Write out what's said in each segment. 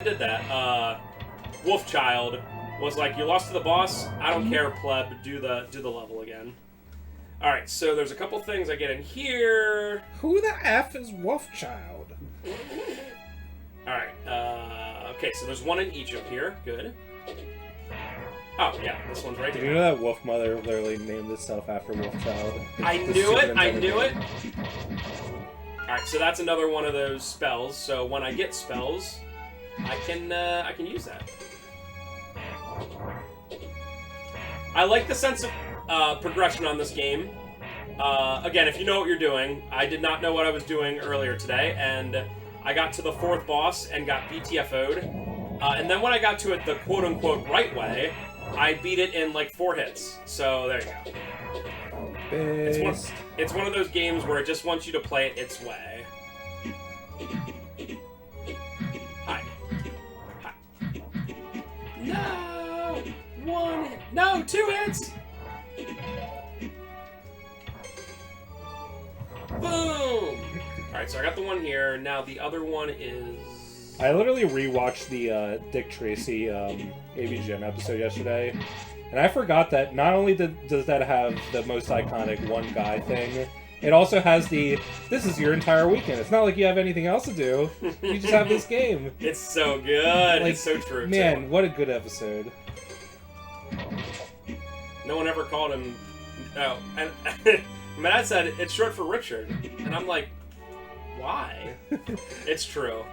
did that. Wolfchild was like, "You lost to the boss. I don't care, pleb. Do the level again." All right, so there's a couple things I get in here. Who the F is Wolfchild? All right. Okay, so there's one in each of here. Good. Oh yeah, this one's right Did here. you know that Wolf Mother literally named itself after Wolfchild? I knew it. I knew it. All right, so that's another one of those spells. So when I get spells, I can use that. I like the sense of progression on this game. Again, if you know what you're doing, I did not know what I was doing earlier today, and I got to the 4th boss and got BTFO'd. And then when I got to it the quote-unquote right way, I beat it in like 4 hits. So there you go. It's one of those games where it just wants you to play it its way. Hi. Hi. No! 1 hit. No, 2 hits! Boom! Alright, so I got the one here. Now the other one is... I literally rewatched the Dick Tracy AVGN episode yesterday, and I forgot that not only does that have the most iconic one guy thing, it also has the, this is your entire weekend. It's not like you have anything else to do. You just have this game. It's so good. Like, it's so true, man, too. what a good episode. No one ever called him... Oh, and my dad said, it's short for Richard. And I'm like, why? It's true.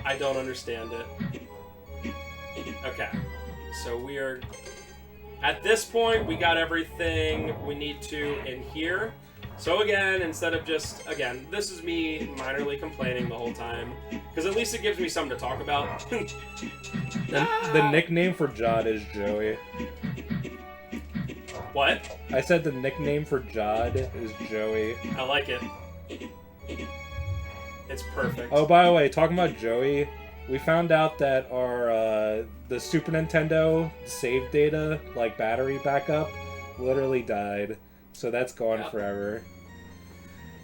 I don't understand it. Okay. So we are... At this point, we got everything we need to in here. So again, instead of just... Again, this is me minorly complaining the whole time. Because at least it gives me something to talk about. The nickname for Jod is Joey. What? I said the nickname for Jod is Joey. I like it. It's perfect. Oh, by the way, talking about Joey, we found out that our the Super Nintendo save data, like battery backup, literally died. So that's gone forever.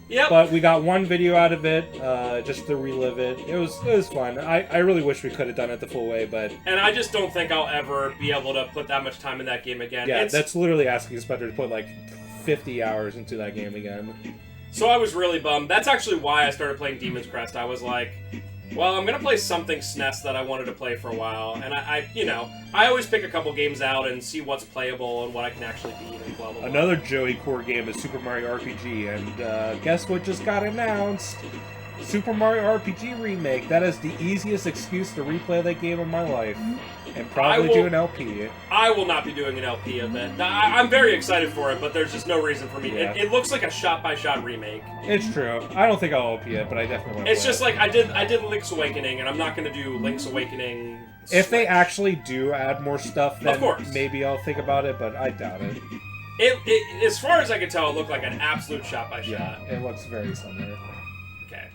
Yep. But we got one video out of it, just to relive it. It was fun. I really wish we could have done it the full way, but... And I just don't think I'll ever be able to put that much time in that game again. Yeah, that's literally asking Spencer to put like 50 hours into that game again. So I was really bummed. That's actually why I started playing Demon's Crest. I was like, well, I'm going to play something SNES that I wanted to play for a while. And I always pick a couple games out and see what's playable and what I can actually beat and blah, blah, blah. Another Joey core game is Super Mario RPG, and guess what just got announced? Super Mario RPG Remake. That is the easiest excuse to replay that game of my life. And probably do an LP. I will not be doing an LP of it. I'm very excited for it, but there's just no reason for me. Yeah. It looks like a shot-by-shot remake. It's true. I don't think I'll LP it, but I definitely want to It's play just it. like I did Link's Awakening, and I'm not going to do Link's Awakening If they actually do add more stuff, then Of course. maybe I'll think about it, but I doubt it. It as far as I can tell, it looked like an absolute shot-by-shot. Yeah, it looks very similar. Okay.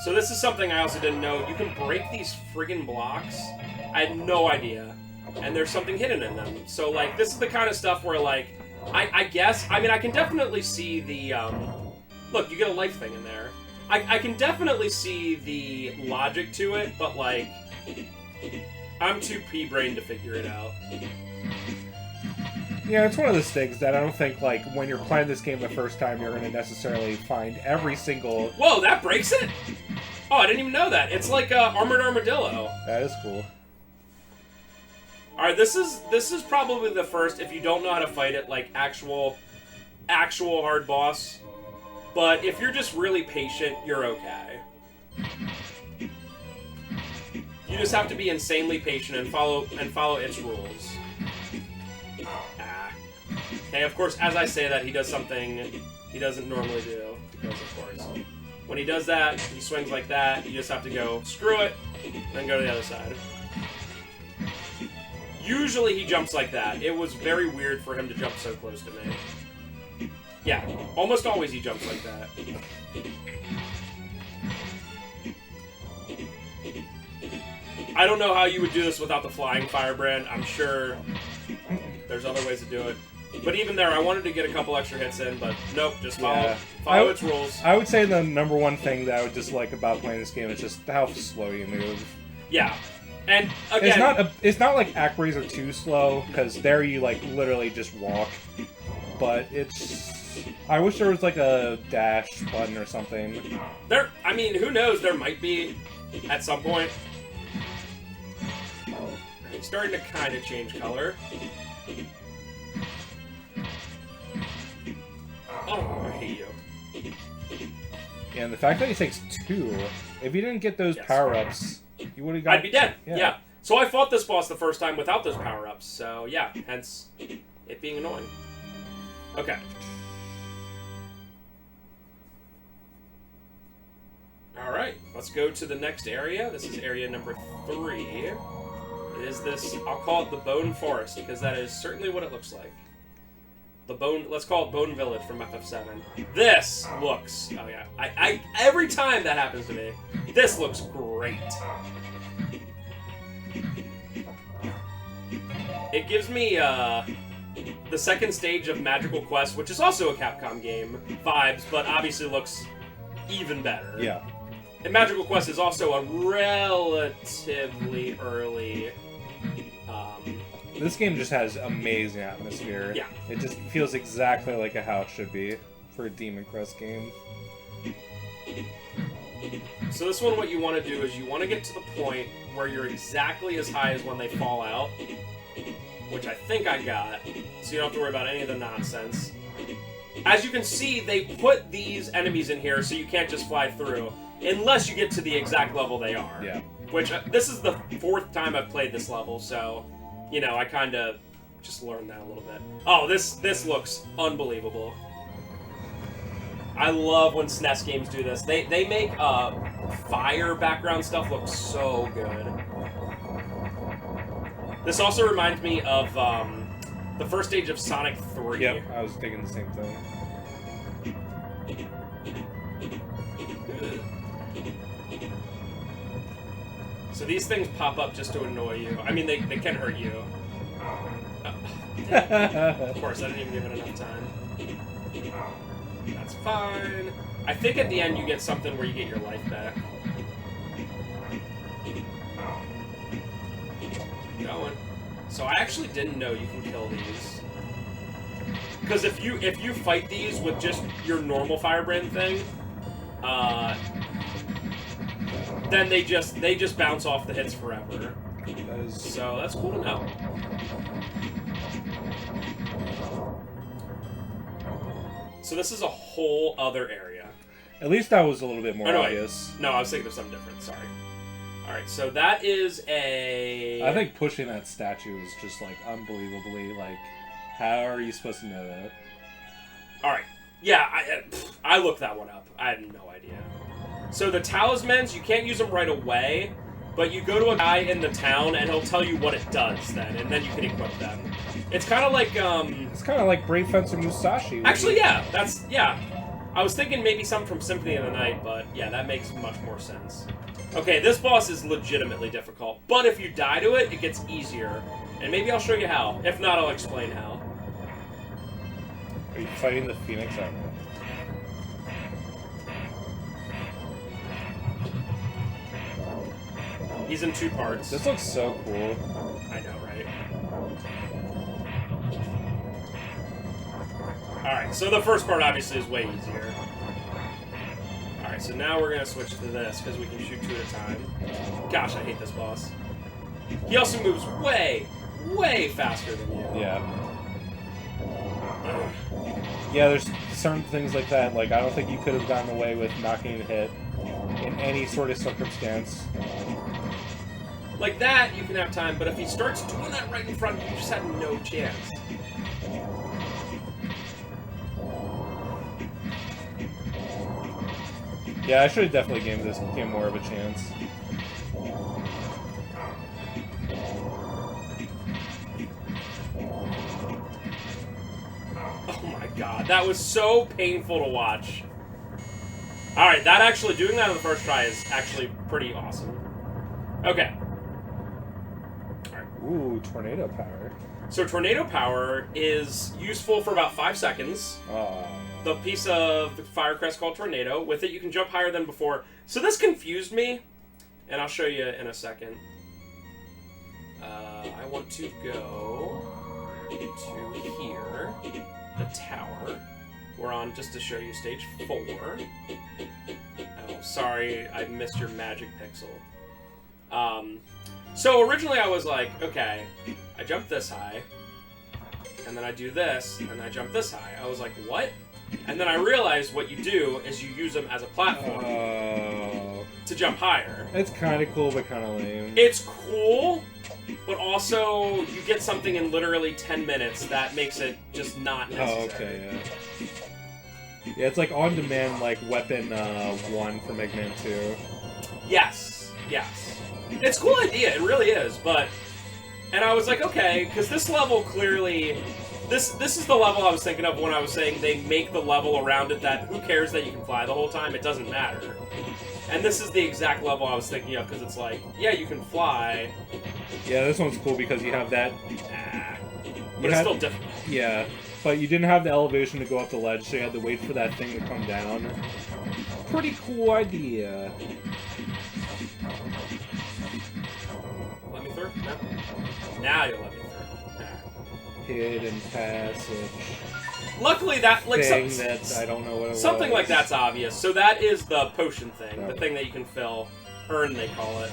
So this is something I also didn't know. You can break these friggin' blocks. I had no idea. And there's something hidden in them. So, like, this is the kind of stuff where, like, I guess... I mean, I can definitely see the, Look, you get a life thing in there. I can definitely see the logic to it, but, like... I'm too pea-brained to figure it out. Yeah, it's one of those things that I don't think, like, when you're playing this game the first time, you're going to necessarily find every single... Whoa, that breaks it? Oh, I didn't even know that. It's like Armored Armadillo. That is cool. Alright, this is probably the first, if you don't know how to fight it, like, actual hard boss. But if you're just really patient, you're okay. You just have to be insanely patient and follow its rules. Okay, of course, as I say that, he does something he doesn't normally do, because of course. When he does that, he swings like that, you just have to go, screw it, then go to the other side. Usually he jumps like that. It was very weird for him to jump so close to me. Yeah, almost always he jumps like that. I don't know how you would do this without the flying firebrand. I'm sure there's other ways to do it. But even there, I wanted to get a couple extra hits in, but nope, just follow its rules. I would say the number one thing that I would dislike about playing this game is just how slow you move. Yeah. And again, it's not like Aquaries are too slow, because there you like literally just walk. But I wish there was like a dash button or something. I mean, who knows? There might be at some point. It's starting to kind of change color. Oh, I hate you. Yeah, and the fact that he takes 2, if you didn't get those power-ups, you would have got... I'd be dead, yeah. So I fought this boss the first time without those power-ups, so yeah, hence it being annoying. Okay. Alright, let's go to the next area. This is area number 3. It is this, I'll call it the Bone Forest, because that is certainly what it looks like. Let's call it Bone Village from FF7. This looks, oh yeah, every time that happens to me, this looks great. It gives me, the second stage of Magical Quest, which is also a Capcom game, vibes, but obviously looks even better. Yeah. And Magical Quest is also a relatively early, This game just has amazing atmosphere. Yeah. It just feels exactly like how it should be for a Demon Crest game. So this one, what you want to do is you want to get to the point where you're exactly as high as when they fall out, which I think I got, so you don't have to worry about any of the nonsense. As you can see, they put these enemies in here so you can't just fly through, unless you get to the exact level they are. Yeah. Which, this is the 4th time I've played this level, so, you know, I kind of just learned that a little bit. Oh, this looks unbelievable. I love when SNES games do this. They make fire background stuff look so good. This also reminds me of the first stage of Sonic 3. Yep, I was thinking the same thing. So these things pop up just to annoy you. I mean, they can hurt you. Of course, I didn't even give it enough time. That's fine. I think at the end you get something where you get your life back. Going. So I actually didn't know you can kill these. Because if you fight these with just your normal Firebrand thing, then they just bounce off the hits forever. So that's cool to know. So this is a whole other area. At least that was a little bit more obvious. No, I was thinking of something different. Sorry. Alright, so that is a... I think pushing that statue is just, like, unbelievably, like, how are you supposed to know that? Alright. Yeah, I looked that one up. I had no idea. So the talismans, you can't use them right away, but you go to a guy in the town and he'll tell you what it does then, and then you can equip them. It's kind of like, It's kind of like Brave Fencer Musashi. Actually, yeah, yeah. I was thinking maybe something from Symphony of the Night, but yeah, that makes much more sense. Okay, this boss is legitimately difficult, but if you die to it, it gets easier. And maybe I'll show you how. If not, I'll explain how. Are you fighting the Phoenix? I don't know. He's in 2 parts. This looks so cool. I know, right? Alright, so the first part obviously is way easier. Alright, so now we're gonna switch to this, because we can shoot 2 at a time. Gosh, I hate this boss. He also moves way, way faster than you. Yeah. Yeah, there's certain things like that. Like, I don't think you could have gotten away with knocking a hit in any sort of circumstance. Like that, you can have time, but if he starts doing that right in front, you just have no chance. Yeah, I should have definitely given this game more of a chance. Oh my god, that was so painful to watch. Alright, doing that on the first try is actually pretty awesome. Okay. Alright, Ooh, tornado power. So tornado power is useful for about 5 seconds. The piece of the Fire Crest called Tornado. With it, you can jump higher than before. So this confused me, and I'll show you in a second. I want to go to here, the tower. We're on, just to show you, stage 4. Oh, sorry, I missed your magic pixel. So originally I was like, okay, I jump this high, and then I do this, and I jump this high. I was like, what? And then I realized what you do is you use them as a platform to jump higher. It's kind of cool, but kind of lame. It's cool, but also you get something in literally 10 minutes that makes it just not necessary. Oh, okay, yeah. Yeah, it's like on-demand, like, Weapon 1 from Mega Man 2. Yes, yes. It's a cool idea, it really is, but... And I was like, okay, because this level clearly... This is the level I was thinking of when I was saying they make the level around it that who cares that you can fly the whole time, it doesn't matter. And this is the exact level I was thinking of, because it's like, yeah, you can fly. Yeah, this one's cool because you have that... But it's still difficult. Yeah, but you didn't have the elevation to go up the ledge, so you had to wait for that thing to come down. Pretty cool idea. Let me through? No. Now you'll let me through. Hidden passage. Luckily, that like that I don't know what it something was. like that's obvious. So that is the potion thing, the thing that you can fill, urn they call it.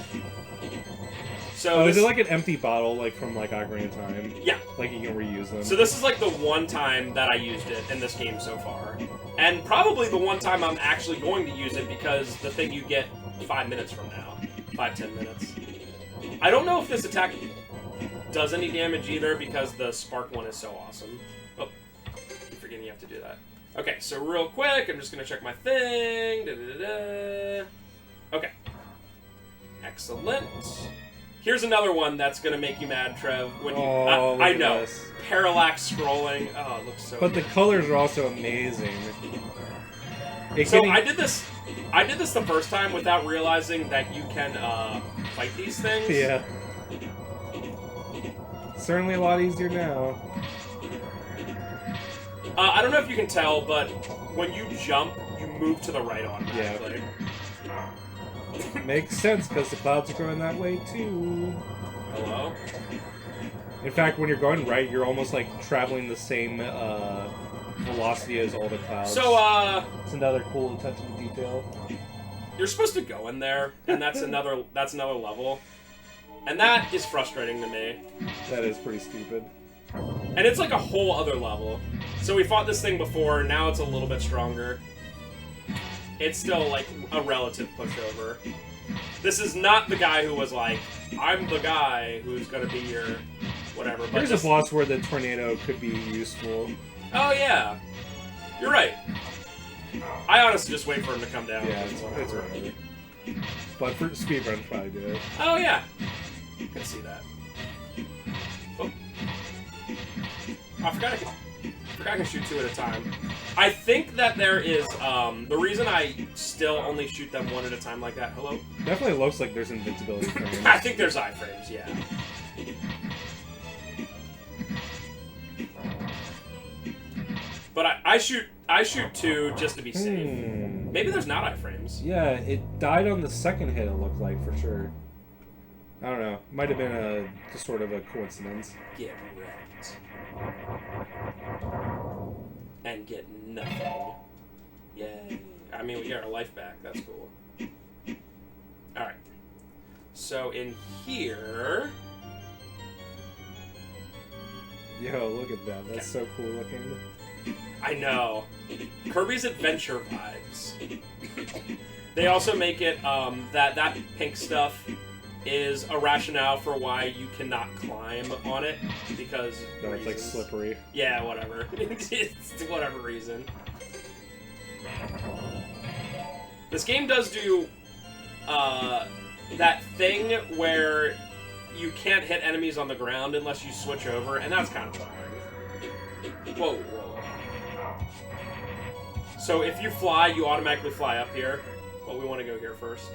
So is it like an empty bottle, like from like Ocarina of Time? Yeah. Like you can reuse them. So this is like the one time that I used it in this game so far, and probably the one time I'm actually going to use it because the thing you get 5 minutes from now, 5-10 minutes. I don't know if this attack does any damage either because the spark one is so awesome. Oh, keep forgetting you have to do that. Okay, so real quick, I'm just gonna check my thing. Okay. Excellent. Here's another one that's gonna make you mad, Trev. When you, I know. This. Parallax scrolling. Oh, it looks so But good. the colors are also amazing. So I did this the first time without realizing that you can fight these things. Yeah. Certainly a lot easier now. I don't know if you can tell, but when you jump, you move to the right automatically. Yeah. Makes sense, because the clouds are going that way, too. Hello? In fact, when you're going right, you're almost like traveling the same velocity as all the clouds. So, it's another cool attention to detail. You're supposed to go in there, and that's another level. And that is frustrating to me. That is pretty stupid. And it's like a whole other level. So we fought this thing before, now it's a little bit stronger. It's still like a relative pushover. This is not the guy who was like, I'm the guy who's gonna be your whatever. But There's a boss where the tornado could be useful. Oh yeah. You're right. I honestly just wait for him to come down. Yeah, it's whatever. But for speedruns, probably do it. Oh yeah. I can see that. Oh. I forgot I can shoot 2 at a time. I think that there is, the reason I still only shoot them 1 at a time like that, hello? Definitely looks like there's invincibility frames. I think there's iframes, yeah. But I shoot 2 just to be safe. Maybe there's not iframes. Yeah, it died on the second hit, it looked like, for sure. I don't know. Might have been just sort of a coincidence. Get wrecked. And get nothing. Yay. I mean, we get our life back. That's cool. Alright. So in here... Yo, look at that. That's so cool looking. I know. Kirby's Adventure vibes. They also make it, that pink stuff is a rationale for why you cannot climb on it, because No, it's like slippery. Yeah, whatever. It's whatever reason. This game does do that thing where you can't hit enemies on the ground unless you switch over, and that's kind of boring. Whoa, whoa. So if you fly, you automatically fly up here, but we want to go here first.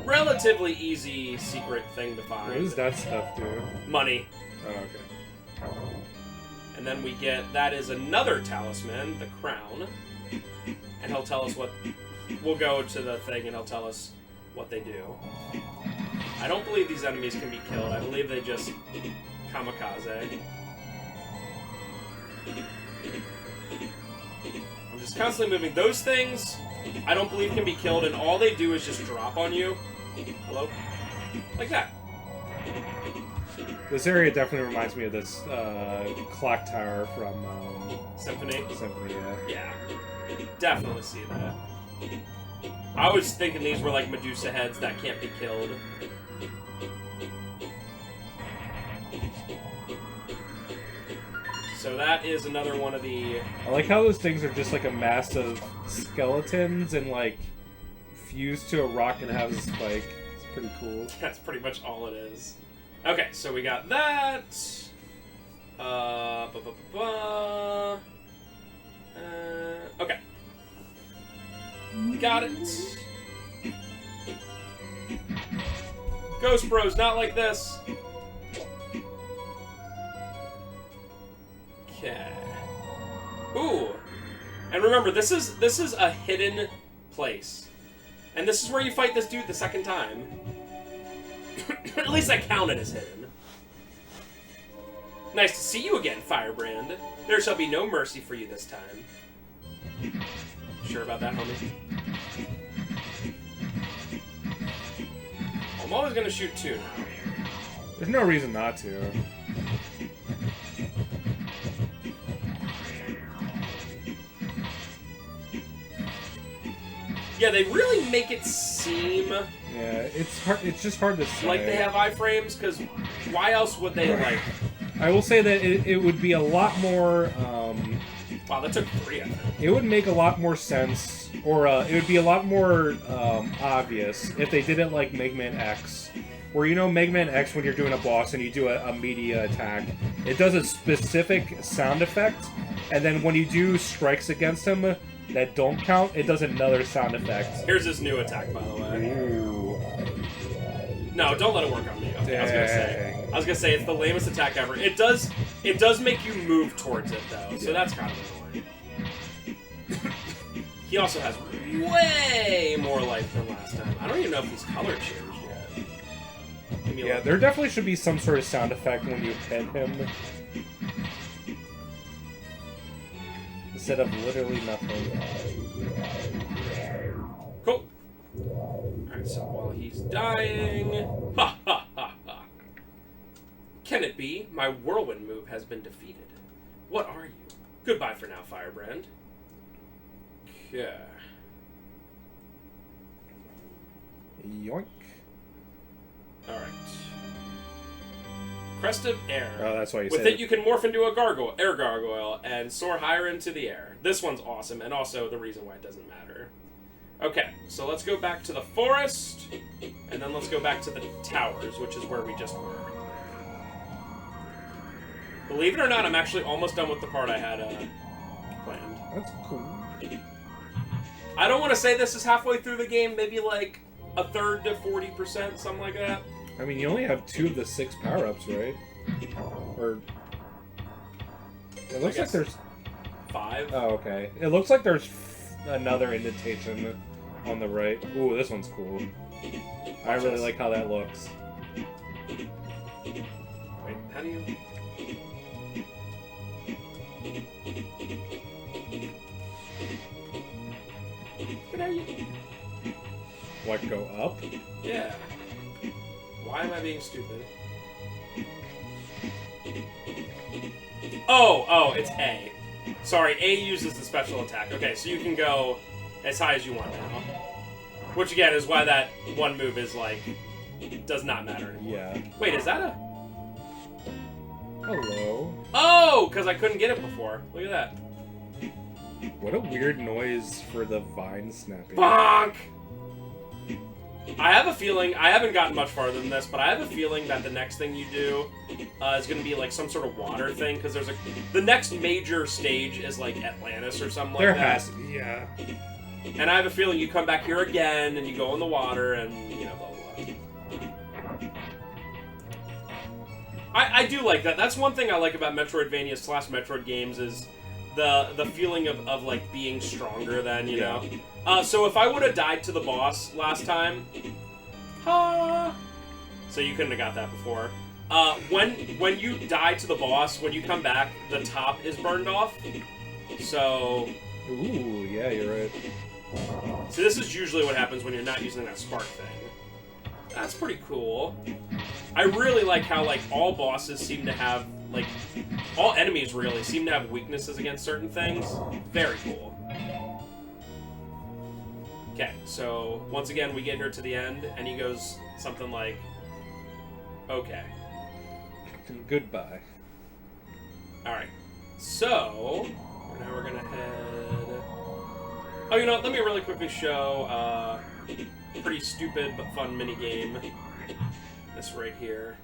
relatively easy secret thing to find. What does that stuff do? Money. Oh, okay. And then we get, that is another talisman, the crown. And he'll tell us what, we'll go to the thing and he'll tell us what they do. I don't believe these enemies can be killed. I believe they just kamikaze. I'm just constantly moving. Those things, I don't believe can be killed, and all they do is just drop on you. Hello? Like that. This area definitely reminds me of this clock tower from Symphony? Symphony, yeah. Yeah. Definitely see that. I was thinking these were like Medusa heads that can't be killed. So that is another one of the... I like how those things are just like a mass of skeletons and like fused to a rock and have a spike. It's pretty cool. That's pretty much all it is. Okay, so we got that. Okay. Got it. Ghost Bros, not like this. Okay. Ooh. And remember, this is a hidden place. And this is where you fight this dude the second time. At least I count it as hidden. Nice to see you again, Firebrand. There shall be no mercy for you this time. Sure about that, homie? I'm always gonna shoot two now. There's no reason not to. Yeah, they really make it seem... Yeah, it's hard. It's just hard to say. Like they have iframes, because why else would they, like... I will say that it would be a lot more... Wow, that took 3, I think. It would make a lot more sense, or it would be a lot more obvious if they did it like Mega Man X. Where, you know, Mega Man X, when you're doing a boss and you do a media attack, it does a specific sound effect, and then when you do strikes against him that don't count, it does another sound effect. Here's his new attack, by the way. Ooh. No, don't let it work on me. Okay, I was gonna say it's the lamest attack ever. It does make you move towards it though, so that's kind of annoying. He also has way more life than last time. I don't even know if he's color changed yet. Yeah, there definitely should be some sort of sound effect when you hit him. Instead of literally nothing. Cool. Alright, so while he's dying... Ha ha ha ha! Can it be? My whirlwind move has been defeated. What are you? Goodbye for now, Firebrand. Okay. Yoink. Alright. Crest of Air. Oh, that's why you With said it, you can morph into a air gargoyle and soar higher into the air. This one's awesome, and also the reason why it doesn't matter. Okay, so let's go back to the forest, and then let's go back to the towers, which is where we just were. Believe it or not, I'm actually almost done with the part I had planned. That's cool. I don't want to say this is halfway through the game, maybe like a third to 40%, something like that. I mean, you only have 2 of the 6 power-ups, right? Or... It looks like there's... 5? Oh, okay. It looks like there's another indentation on the right. Ooh, this one's cool. I really like how that looks. Wait, how do you... How do you... What, go up? Yeah. Why am I being stupid? Oh, it's A. Sorry, A uses the special attack. Okay, so you can go as high as you want now. Which, again, is why that one move is, like, does not matter anymore. Yeah. Wait, is that a... Hello. Oh, because I couldn't get it before. Look at that. What a weird noise for the vine snapping. Bonk! I have a feeling, I haven't gotten much farther than this, but I have a feeling that the next thing you do is going to be like some sort of water thing, because there's the next major stage is like Atlantis or something like that. There has to be, yeah. And I have a feeling you come back here again, and you go in the water, and, you know, blah, blah, blah. I do like that. That's one thing I like about Metroidvania / Metroid games is the feeling of like, being stronger than, you know? So if I would have died to the boss last time... So you couldn't have got that before. When you die to the boss, when you come back, the top is burned off. So... Ooh, yeah, you're right. So this is usually what happens when you're not using that spark thing. That's pretty cool. I really like how, like, all bosses seem to have, like, all enemies really seem to have weaknesses against certain things. Very cool. Okay, so once again we get here to the end, and he goes something like, okay. Goodbye. Alright, so now we're gonna head... Oh, you know what, let me really quickly show a pretty stupid but fun mini game. This right here.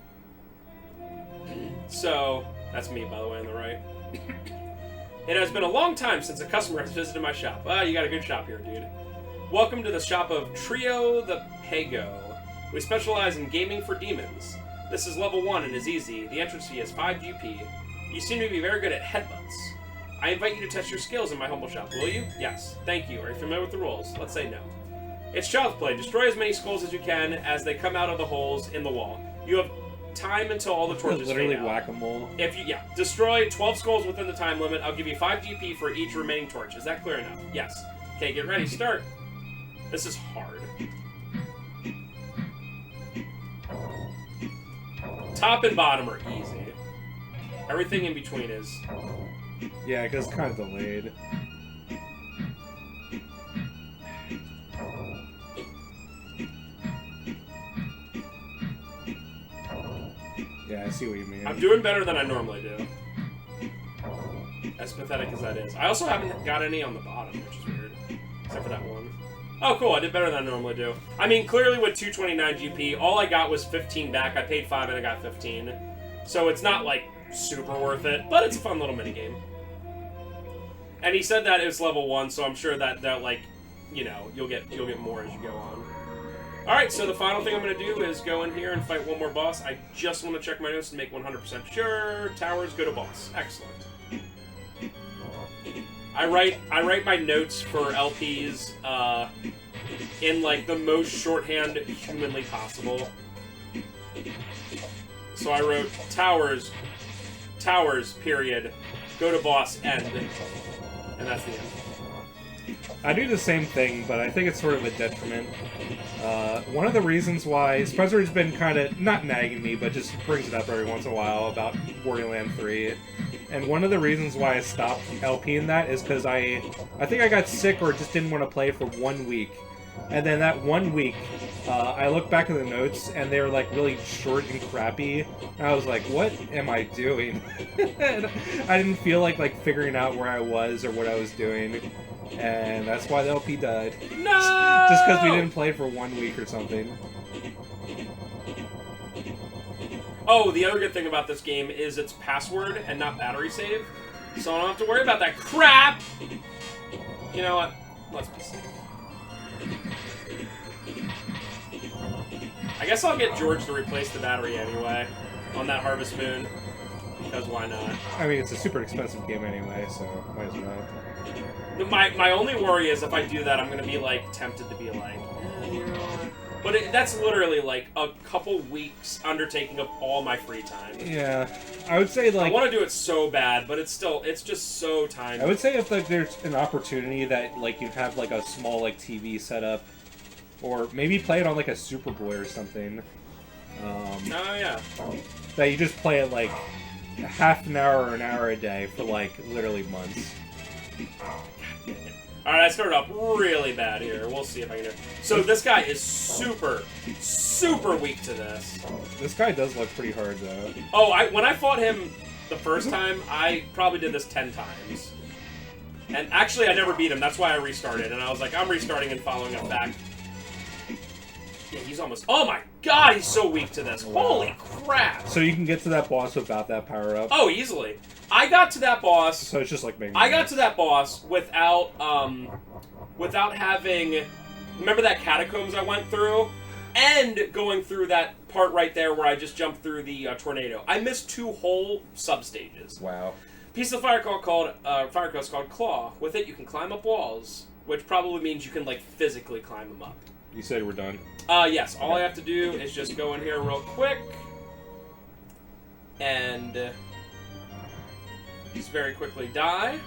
So, that's me, by the way, on the right. It has been a long time since a customer has visited my shop. Ah, you got a good shop here, dude. Welcome to the shop of Trio the Pago. We specialize in gaming for demons. This is level 1 and is easy. The entrance fee is 5 GP. You seem to be very good at headbutts. I invite you to test your skills in my humble shop, will you? Yes. Thank you. Are you familiar with the rules? Let's say no. It's child's play. Destroy as many skulls as you can as they come out of the holes in the wall. You have time until all the torches literally fade out. whack-a-mole. If you, destroy 12 skulls within the time limit, I'll give you 5 GP for each remaining torch. Is that clear enough? Yes. Okay, get ready. Start. This is hard. Top and bottom are easy. Everything in between is... Yeah, because it's kind of delayed. Yeah, I see what you mean. I'm doing better than I normally do. As pathetic as that is. I also haven't got any on the bottom, which is weird. Except for that one. Oh, cool. I did better than I normally do. I mean, clearly with 229 GP, all I got was 15 back. I paid 5 and I got 15. So it's not, like, super worth it, but it's a fun little minigame. And he said that it was level 1, so I'm sure that like, you know, you'll get more as you go on. Alright, so the final thing I'm going to do is go in here and fight one more boss. I just want to check my notes and make 100% sure. Towers, go to boss. Excellent. I write my notes for LPs in, like, the most shorthand humanly possible. So I wrote towers, period, go to boss, end. And that's the end. I do the same thing, but I think it's sort of a detriment. One of the reasons why Spencer's been kind of, not nagging me, but just brings it up every once in a while about Wario Land 3. And one of the reasons why I stopped LPing that is because I think I got sick or just didn't want to play for 1 week. And then that 1 week, I look back at the notes, and they were, like, really short and crappy. And I was like, what am I doing? I didn't feel like figuring out where I was or what I was doing. And that's why the LP died. No! Just because we didn't play for 1 week or something. Oh, the other good thing about this game is it's password and not battery save. So I don't have to worry about that crap! You know what? Let's be safe. I guess I'll get George to replace the battery anyway on that Harvest Moon. Because why not? I mean, it's a super expensive game anyway, so might as well. My only worry is if I do that, I'm going to be, like, tempted to be like, you know... But that's literally, like, a couple weeks undertaking of all my free time. Yeah. I would say, like... I want to do it so bad, but it's just so tiny. I would say if, like, there's an opportunity that, like, you have, like, a small, like, TV setup, or maybe play it on, like, a Super Boy or something. Oh, yeah. That you just play it, like, half an hour or an hour a day for, like, literally months. Alright, I started off really bad here. We'll see if I can do it. So this guy is super, super weak to this. This guy does look pretty hard, though. Oh, when I fought him the first time, I probably did this 10 times. And actually, I never beat him. That's why I restarted. And I was like, I'm restarting and following up back. Yeah, he's almost... Oh my god, he's so weak to this. Wow. Holy crap. So you can get to that boss without that power-up? Oh, easily. I got to that boss... So it's just like maybe... I got to that boss without, without having... Remember that catacombs I went through? And going through that part right there where I just jumped through the tornado. I missed 2 whole substages. Wow. Piece of Fire Quest called Claw. With it, you can climb up walls, which probably means you can, like, physically climb them up. You said we're done? Yes. All I have to do is just go in here real quick. And just very quickly die.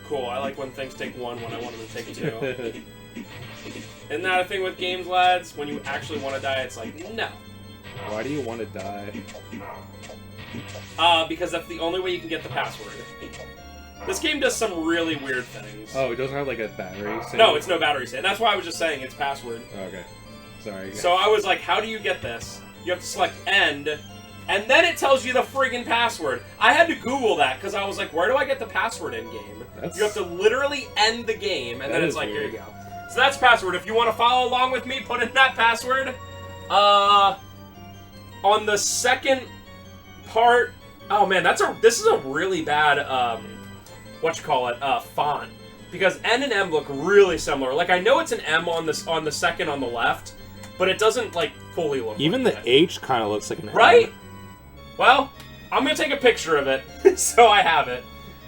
Cool, I like when things take 1 when I want them to take 2. Isn't that a thing with games, lads? When you actually want to die, it's like, no. Why do you want to die? Because that's the only way you can get the password. This game does some really weird things. Oh, it doesn't have like a battery save? No, it's no battery save. That's why I was just saying it's password. Okay. Sorry. So I was like, how do you get this? You have to select end, and then it tells you the friggin' password. I had to Google that, because I was like, where do I get the password in-game? You have to literally end the game, and then it's like, weird. here you go. So that's password. If you want to follow along with me, put in that password. On the second part... Oh, man, this is a really bad, font. Because N and M look really similar. Like, I know it's an M on the second on the left, but it doesn't, like, fully look Even like the that. H kind of looks like an M. Right? Well, I'm going to take a picture of it, so I have it.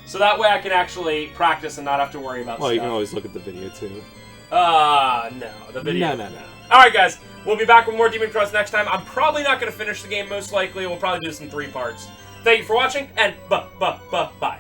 So that way I can actually practice and not have to worry about stuff. Well, you can always look at the video, too. No. The video... No. Alright, guys. We'll be back with more Demon Crest next time. I'm probably not going to finish the game, most likely. We'll probably do this in 3 parts. Thank you for watching, and bye.